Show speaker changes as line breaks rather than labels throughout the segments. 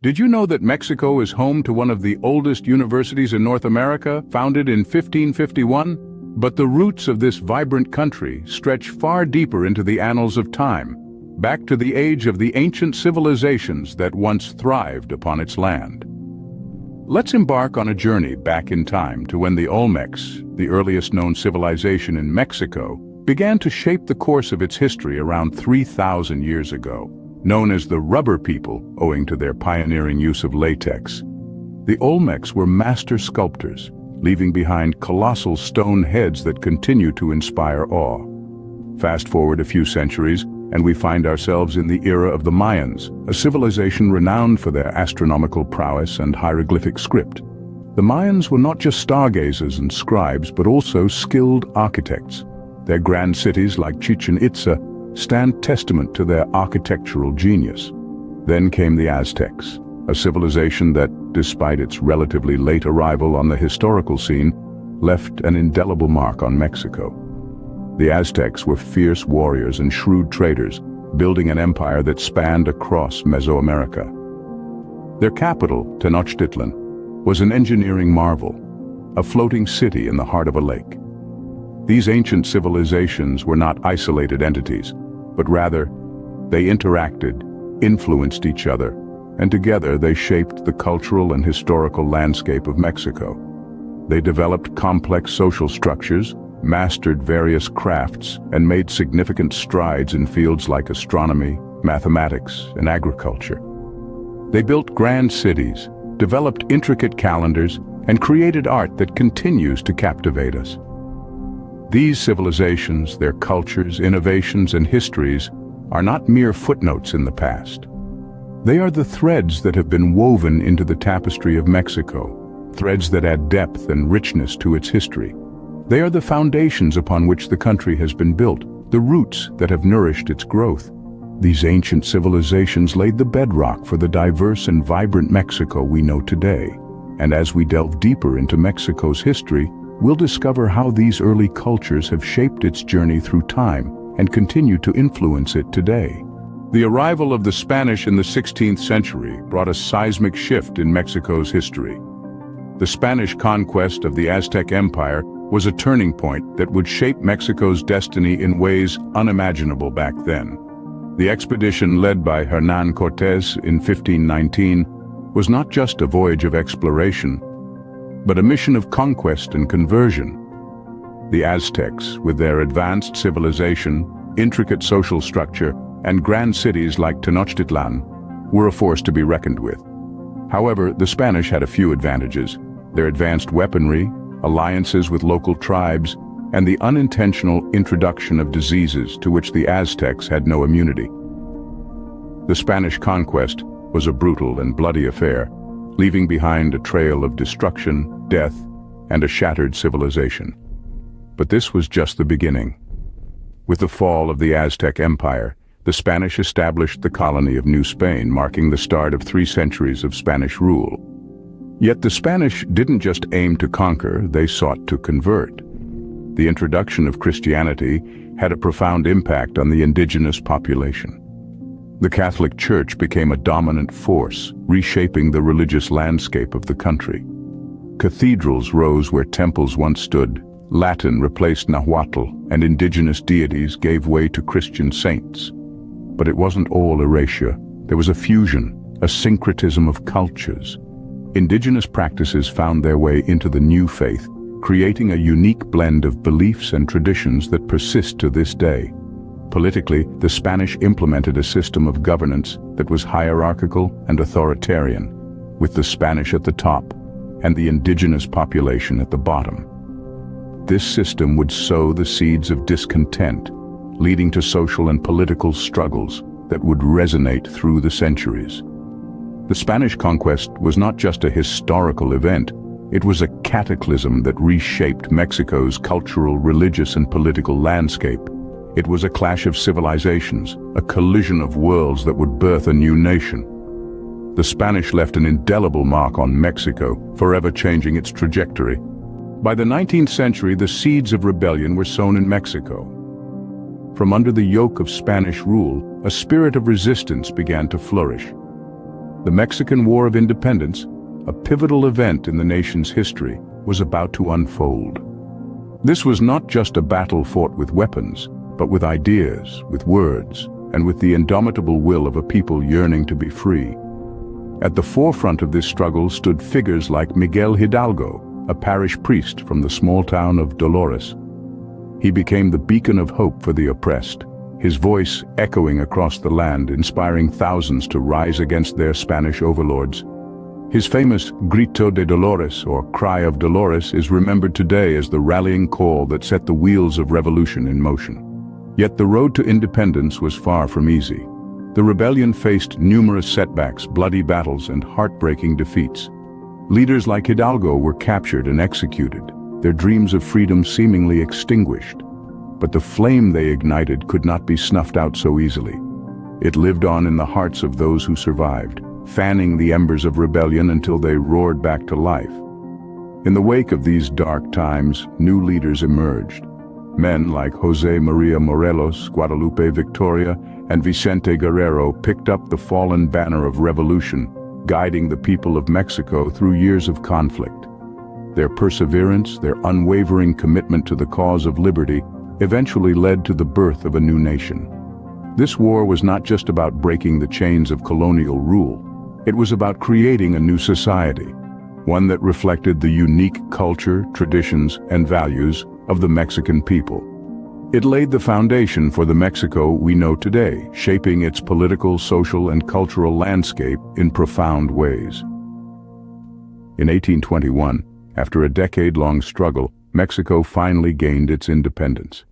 Did you know that Mexico is home to one of the oldest universities in North America, founded in 1551? But the roots of this vibrant country stretch far deeper into the annals of time, back to the age of the ancient civilizations that once thrived upon its land. Let's embark on a journey back in time to when the Olmecs, the earliest known civilization in Mexico, began to shape the course of its history around 3,000 years ago. Known as the Rubber People, owing to their pioneering use of latex, the Olmecs were master sculptors, leaving behind colossal stone heads that continue to inspire awe. Fast forward a few centuries, and we find ourselves in the era of the Mayans, a civilization renowned for their astronomical prowess and hieroglyphic script. The Mayans were not just stargazers and scribes, but also skilled architects. Their grand cities like Chichen Itza stand testament to their architectural genius. Then came the Aztecs, a civilization that, despite its relatively late arrival on the historical scene, left an indelible mark on Mexico. The Aztecs were fierce warriors and shrewd traders, building an empire that spanned across Mesoamerica. Their capital, Tenochtitlan, was an engineering marvel, a floating city in the heart of a lake. These ancient civilizations were not isolated entities, but rather, they interacted, influenced each other, and together they shaped the cultural and historical landscape of Mexico. They developed complex social structures, mastered various crafts, and made significant strides in fields like astronomy, mathematics, and agriculture. They built grand cities, developed intricate calendars, and created art that continues to captivate us. These civilizations, their cultures, innovations, and histories are not mere footnotes in the past. They are the threads that have been woven into the tapestry of Mexico, threads that add depth and richness to its history. They are the foundations upon which the country has been built, the roots that have nourished its growth. These ancient civilizations laid the bedrock for the diverse and vibrant Mexico we know today. And as we delve deeper into Mexico's history, we'll discover how these early cultures have shaped its journey through time and continue to influence it today. The arrival of the Spanish in the 16th century brought a seismic shift in Mexico's history. The Spanish conquest of the Aztec Empire was a turning point that would shape Mexico's destiny in ways unimaginable back then. The expedition led by Hernán Cortés in 1519 was not just a voyage of exploration, but a mission of conquest and conversion. The Aztecs, with their advanced civilization, intricate social structure, and grand cities like Tenochtitlan, were a force to be reckoned with. However, the Spanish had a few advantages: their advanced weaponry, alliances with local tribes, and the unintentional introduction of diseases to which the Aztecs had no immunity. The Spanish conquest was a brutal and bloody affair, leaving behind a trail of destruction, death, and a shattered civilization. But this was just the beginning. With the fall of the Aztec Empire, the Spanish established the colony of New Spain, marking the start of 3 centuries of Spanish rule. Yet the Spanish didn't just aim to conquer, they sought to convert. The introduction of Christianity had a profound impact on the indigenous population. The Catholic Church became a dominant force, reshaping the religious landscape of the country. Cathedrals rose where temples once stood, Latin replaced Nahuatl, and indigenous deities gave way to Christian saints. But it wasn't all erasure. There was a fusion, a syncretism of cultures. Indigenous practices found their way into the new faith, creating a unique blend of beliefs and traditions that persist to this day. Politically, the Spanish implemented a system of governance that was hierarchical and authoritarian, with the Spanish at the top and the indigenous population at the bottom. This system would sow the seeds of discontent, leading to social and political struggles that would resonate through the centuries. The Spanish conquest was not just a historical event, it was a cataclysm that reshaped Mexico's cultural, religious, and political landscape. It was a clash of civilizations, a collision of worlds that would birth a new nation. The Spanish left an indelible mark on Mexico, forever changing its trajectory. By the 19th century, the seeds of rebellion were sown in Mexico. From under the yoke of Spanish rule, a spirit of resistance began to flourish. The Mexican War of Independence, a pivotal event in the nation's history, was about to unfold. This was not just a battle fought with weapons, but with ideas, with words, and with the indomitable will of a people yearning to be free. At the forefront of this struggle stood figures like Miguel Hidalgo, a parish priest from the small town of Dolores. He became the beacon of hope for the oppressed, his voice echoing across the land, inspiring thousands to rise against their Spanish overlords. His famous Grito de Dolores, or Cry of Dolores, is remembered today as the rallying call that set the wheels of revolution in motion. Yet the road to independence was far from easy. The rebellion faced numerous setbacks, bloody battles, and heartbreaking defeats. Leaders like Hidalgo were captured and executed, their dreams of freedom seemingly extinguished. But the flame they ignited could not be snuffed out so easily. It lived on in the hearts of those who survived, fanning the embers of rebellion until they roared back to life. In the wake of these dark times, new leaders emerged. Men like José María Morelos, Guadalupe Victoria, and Vicente Guerrero picked up the fallen banner of revolution, guiding the people of Mexico through years of conflict. Their perseverance, their unwavering commitment to the cause of liberty, eventually led to the birth of a new nation. This war was not just about breaking the chains of colonial rule. It was about creating a new society, one that reflected the unique culture, traditions, and values of the Mexican people. It laid the foundation for the Mexico we know today, shaping its political, social, and cultural landscape in profound ways. In 1821, after a decade-long struggle, Mexico finally gained its independence.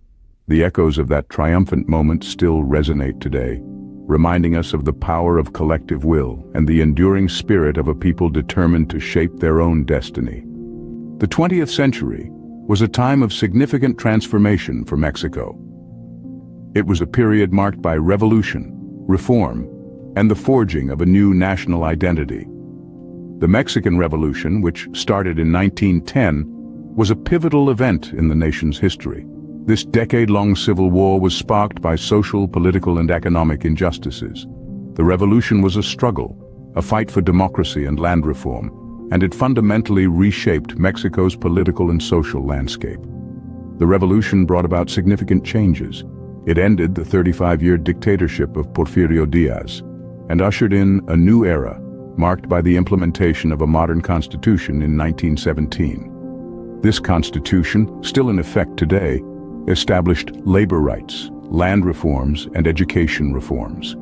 The echoes of that triumphant moment still resonate today, reminding us of the power of collective will and the enduring spirit of a people determined to shape their own destiny. The 20th century was a time of significant transformation for Mexico. It was a period marked by revolution, reform, and the forging of a new national identity. The Mexican Revolution, which started in 1910, was a pivotal event in the nation's history. This decade-long civil war was sparked by social, political, and economic injustices. The revolution was a struggle, a fight for democracy and land reform, and it fundamentally reshaped Mexico's political and social landscape. The revolution brought about significant changes. It ended the 35-year dictatorship of Porfirio Díaz and ushered in a new era, marked by the implementation of a modern constitution in 1917. This constitution, still in effect today, established labor rights, land reforms, and education reforms.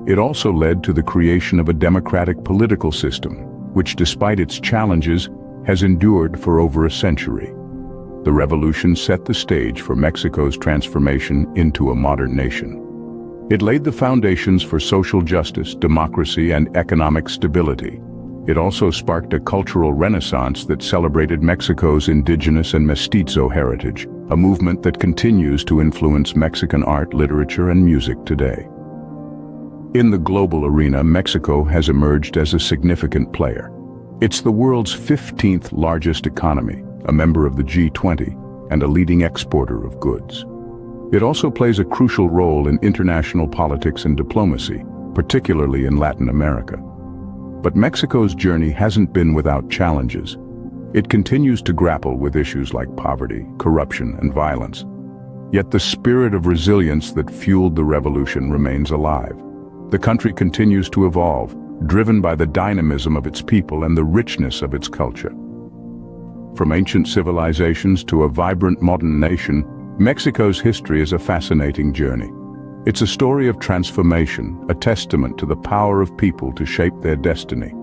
It also led to the creation of a democratic political system, which, despite its challenges, has endured for over a century. The revolution set the stage for Mexico's transformation into a modern nation. It laid the foundations for social justice, democracy, and economic stability. It also sparked a cultural renaissance that celebrated Mexico's indigenous and mestizo heritage, a movement that continues to influence Mexican art, literature, and music today. In the global arena, Mexico has emerged as a significant player. It's the world's 15th largest economy, a member of the G20, and a leading exporter of goods. It also plays a crucial role in international politics and diplomacy, particularly in Latin America. But Mexico's journey hasn't been without challenges. It continues to grapple with issues like poverty, corruption, and violence. Yet the spirit of resilience that fueled the revolution remains alive. The country continues to evolve, driven by the dynamism of its people and the richness of its culture. From ancient civilizations to a vibrant modern nation, Mexico's history is a fascinating journey. It's a story of transformation, a testament to the power of people to shape their destiny.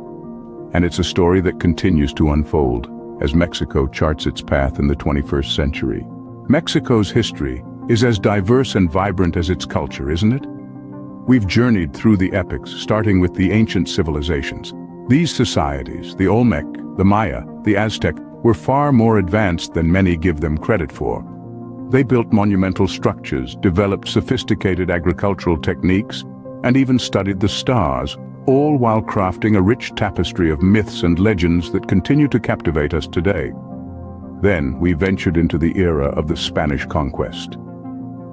And it's a story that continues to unfold as Mexico charts its path in the 21st century. Mexico's history is as diverse and vibrant as its culture, isn't it? We've journeyed through the epics, starting with the ancient civilizations. These societies, the Olmec, the Maya, the Aztec, were far more advanced than many give them credit for. They built monumental structures, developed sophisticated agricultural techniques, and even studied the stars, all while crafting a rich tapestry of myths and legends that continue to captivate us today. Then we ventured into the era of the Spanish conquest.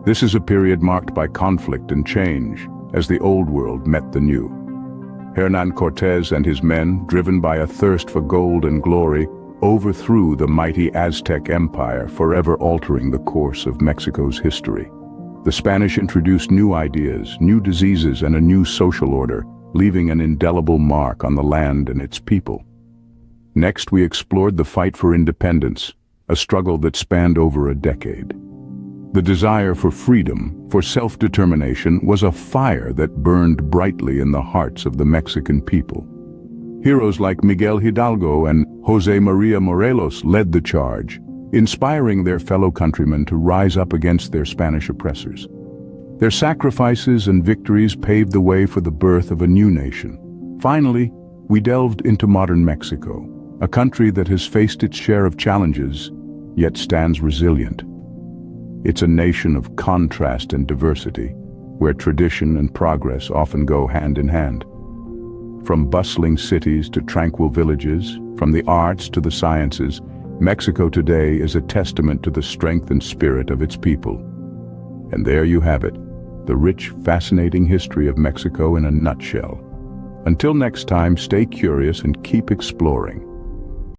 This is a period marked by conflict and change, as the old world met the new. Hernán Cortés and his men, driven by a thirst for gold and glory, overthrew the mighty Aztec Empire, forever altering the course of Mexico's history. The Spanish introduced new ideas, new diseases, and a new social order, leaving an indelible mark on the land and its people. Next, we explored the fight for independence, a struggle that spanned over a decade. The desire for freedom, for self-determination, was a fire that burned brightly in the hearts of the Mexican people. Heroes like Miguel Hidalgo and José María Morelos led the charge, inspiring their fellow countrymen to rise up against their Spanish oppressors. Their sacrifices and victories paved the way for the birth of a new nation. Finally, we delved into modern Mexico, a country that has faced its share of challenges, yet stands resilient. It's a nation of contrast and diversity, where tradition and progress often go hand in hand. From bustling cities to tranquil villages, from the arts to the sciences, Mexico today is a testament to the strength and spirit of its people. And there you have it, the rich, fascinating history of Mexico in a nutshell. Until next time, stay curious and keep exploring.